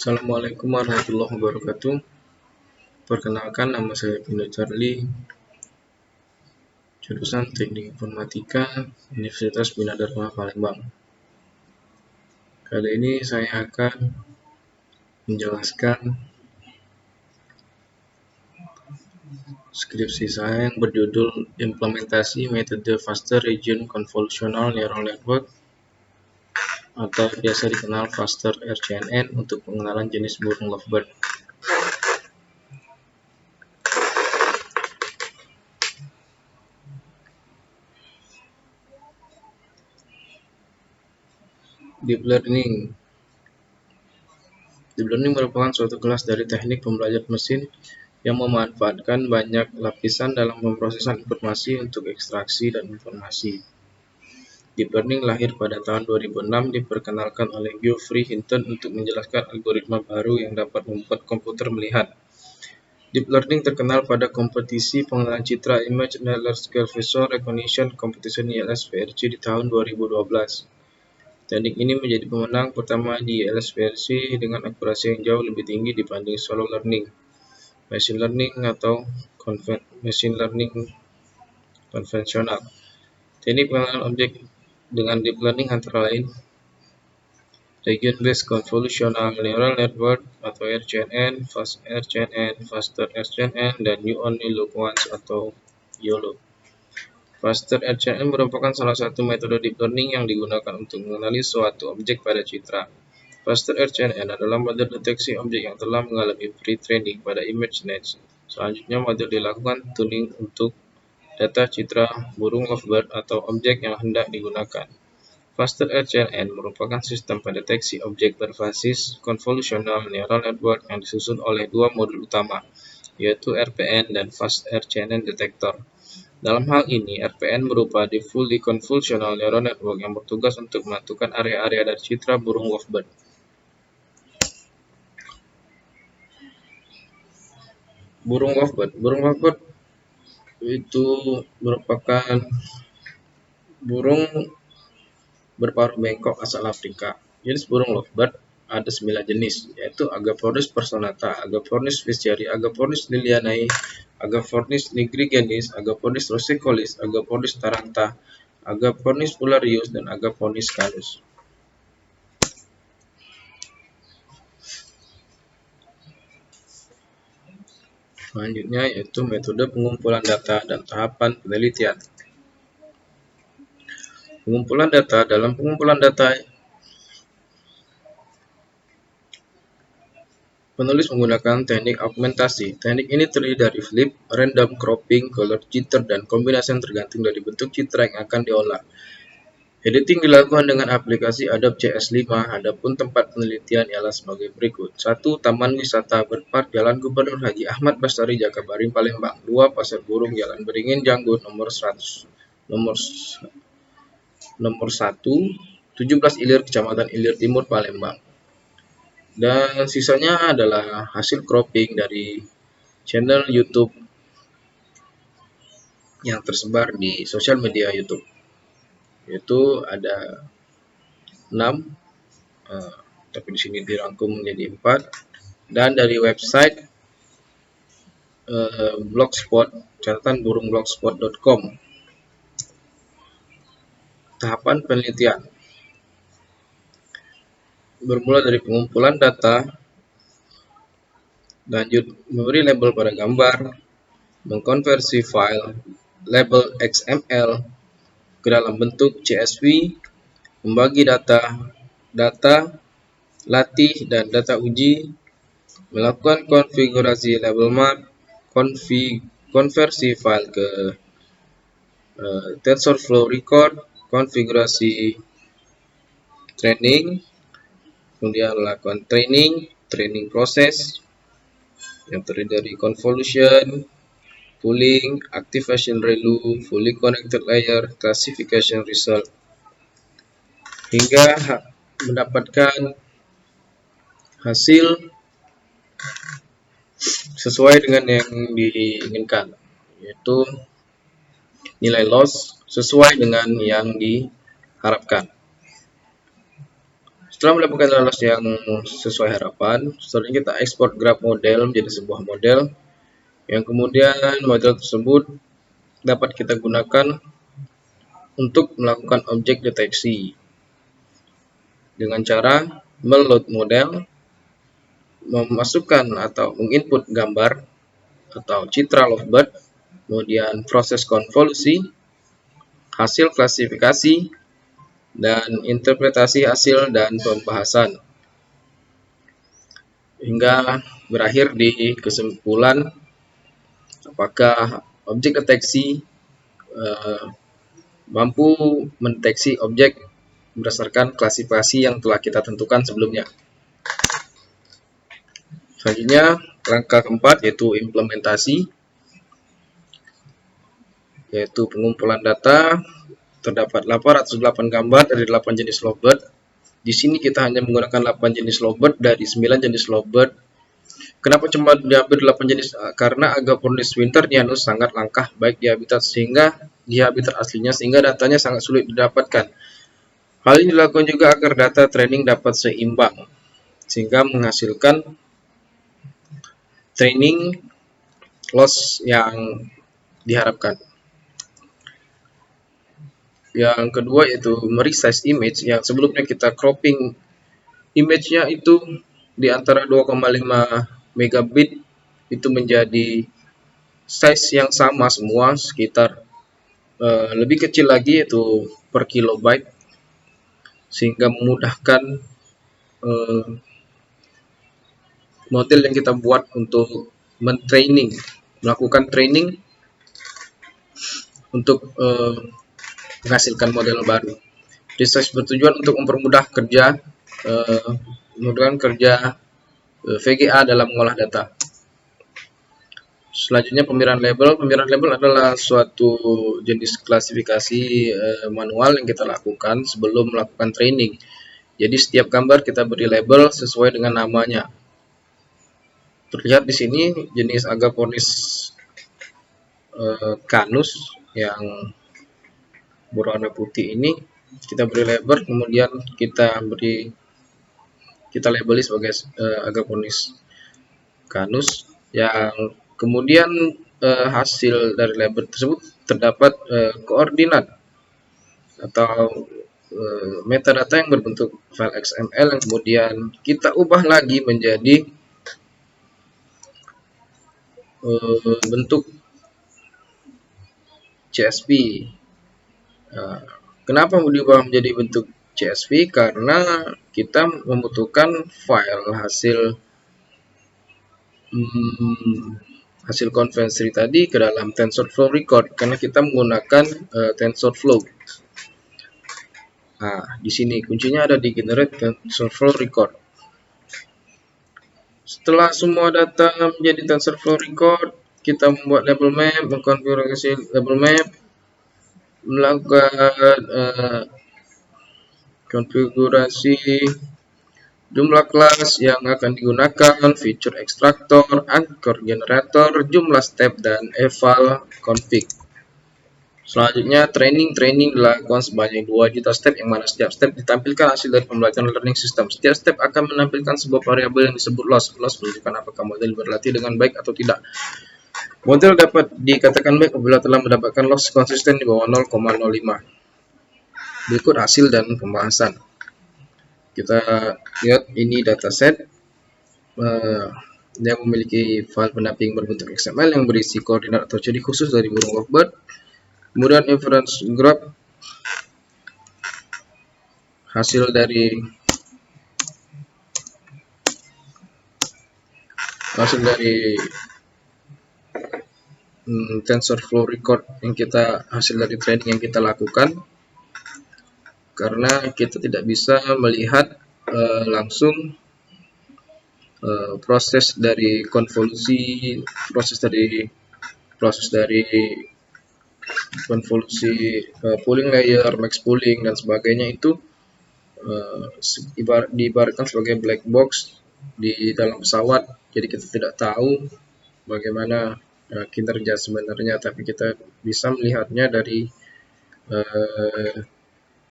Assalamualaikum warahmatullahi wabarakatuh. Perkenalkan, nama saya Pino Charlie, jurusan Teknik Informatika, Universitas Bina Dharma Palembang. Kali ini saya akan menjelaskan skripsi saya yang berjudul Implementasi Metode Faster Region Convolutional Neural Network atau biasa dikenal Faster RCNN untuk pengenalan jenis burung lovebird. Deep Learning merupakan suatu kelas dari teknik pembelajaran mesin yang memanfaatkan banyak lapisan dalam pemrosesan informasi untuk ekstraksi dan informasi. Deep Learning lahir pada tahun 2006 diperkenalkan oleh Geoffrey Hinton untuk menjelaskan algoritma baru yang dapat membuat komputer melihat. Deep Learning terkenal pada kompetisi pengenalan citra Image and Large Scale Visual Recognition Competition ILS-VRC di tahun 2012. Teknik ini menjadi pemenang pertama di ILS-VRC dengan akurasi yang jauh lebih tinggi dibanding shallow learning, machine learning atau machine learning konvensional. Teknik pengenalan objek dengan deep learning antara lain Region Based Convolutional Neural Network atau RCNN, Fast RCNN, Faster RCNN, dan New Only Look Once atau YOLO. Faster RCNN merupakan salah satu metode deep learning yang digunakan untuk mengenali suatu objek pada citra. Faster RCNN adalah model deteksi objek yang telah mengalami pre-training pada ImageNet. Selanjutnya, model dilakukan tuning untuk data citra burung lovebird atau objek yang hendak digunakan. Faster RCNN merupakan sistem pendeteksi objek berbasis convolutional neural network yang disusun oleh dua modul utama, yaitu RPN dan Fast RCNN Detector. Dalam hal ini, RPN berupa di Fully Convolutional Neural Network yang bertugas untuk menentukan area-area dari citra burung lovebird. Burung lovebird itu merupakan burung berparuh bengkok asal Afrika. Jenis burung lovebird ada 9 jenis, yaitu Agapornis personata, Agapornis fischieri, Agapornis lilianae, Agapornis nigrigenis, Agapornis rosecolis, Agapornis taranta, Agapornis pularius, dan Agapornis calus. Selanjutnya yaitu metode pengumpulan data dan tahapan penelitian. Pengumpulan data. Dalam pengumpulan data, penulis menggunakan teknik augmentasi. Teknik ini terdiri dari flip, random cropping, color jitter, dan kombinasi yang tergantung dari bentuk citra yang akan diolah. Editing dilakukan dengan aplikasi Adobe CS5, adapun tempat penelitian ialah sebagai berikut. 1. Taman Wisata Bird Jalan Gubernur Haji Ahmad Bastari Jakabaring Palembang. 2. Pasar Burung Jalan Beringin Janggut nomor 1, 17 Ilir Kecamatan Ilir Timur Palembang. Dan sisanya adalah hasil cropping dari channel YouTube yang tersebar di sosial media YouTube. Yaitu ada 6, tapi di sini dirangkum menjadi 4. Dan dari website blogspot, catatan burung blogspot.com. Tahapan penelitian bermula dari pengumpulan data, lanjut memberi label pada gambar, mengkonversi file label XML ke dalam bentuk CSV, membagi data, latih dan data uji, melakukan konfigurasi label map, konversi file ke TensorFlow record, konfigurasi training, kemudian lakukan training proses yang terdiri dari convolution, pooling, activation ReLU, fully connected layer, classification result, hingga mendapatkan hasil sesuai dengan yang diinginkan, yaitu nilai loss sesuai dengan yang diharapkan. Setelah mendapatkan lolos yang sesuai harapan, selanjutnya kita ekspor graf model menjadi sebuah model yang kemudian model tersebut dapat kita gunakan untuk melakukan objek deteksi dengan cara meload model, memasukkan atau menginput gambar atau citra lovebird, kemudian proses konvolusi, hasil klasifikasi, dan interpretasi hasil dan pembahasan, hingga berakhir di kesimpulan apakah objek deteksi mampu mendeteksi objek berdasarkan klasifikasi yang telah kita tentukan sebelumnya. Selanjutnya, langkah keempat yaitu implementasi, yaitu pengumpulan data. Terdapat 808 gambar dari 8 jenis lovebird. Di sini kita hanya menggunakan 8 jenis lovebird dari 9 jenis lovebird. Kenapa cuma diambil 8 jenis? Karena Agapornis winternianus sangat langka baik di habitat aslinya, sehingga datanya sangat sulit didapatkan. Hal ini dilakukan juga agar data training dapat seimbang, sehingga menghasilkan training loss yang diharapkan. Yang kedua yaitu meresize image, yang sebelumnya kita cropping image-nya itu di antara 2,5 megabit itu menjadi size yang sama semua, sekitar lebih kecil lagi yaitu per kilobyte, sehingga memudahkan model yang kita buat untuk melakukan training untuk menghasilkan model baru. Resize bertujuan untuk mempermudah kerja VGA dalam mengolah data. Selanjutnya pemilihan label. Pemilihan label adalah suatu jenis klasifikasi manual yang kita lakukan sebelum melakukan training. Jadi setiap gambar kita beri label sesuai dengan namanya. Terlihat di sini jenis Agapornis canus yang berwarna putih ini kita beri label, kemudian kita labeli sebagai Agapornis canus, yang kemudian hasil dari label tersebut terdapat koordinat atau metadata yang berbentuk file XML yang kemudian kita ubah lagi menjadi bentuk CSV. Kenapa diubah menjadi bentuk CSV? Karena kita membutuhkan file hasil konversi tadi ke dalam TensorFlow record, karena kita menggunakan TensorFlow. Nah, di sini kuncinya ada di generate TensorFlow record. Setelah semua data menjadi TensorFlow record, kita membuat label map, mengkonfigurasi label map, melakukan konfigurasi jumlah kelas yang akan digunakan, feature extractor, anchor generator, jumlah step, dan eval config. Selanjutnya training dilakukan sebanyak 2 juta step, yang mana setiap step ditampilkan hasil dari pembelajaran learning system. Setiap step akan menampilkan sebuah variabel yang disebut loss. Loss menunjukkan apakah model berlatih dengan baik atau tidak. Model dapat dikatakan baik apabila telah mendapatkan loss konsisten di bawah 0,05. Berikut hasil dan pembahasan. Kita lihat ini dataset yang memiliki file pendamping berbentuk XML yang berisi koordinat atau ciri khusus dari burung lovebird. Kemudian inference graph, hasil dari TensorFlow record yang hasil dari training yang kita lakukan, karena kita tidak bisa melihat langsung proses dari konvolusi, proses dari konvolusi pooling layer, max pooling, dan sebagainya itu diibaratkan sebagai black box di dalam pesawat. Jadi kita tidak tahu bagaimana kinerja sebenarnya, tapi kita bisa melihatnya dari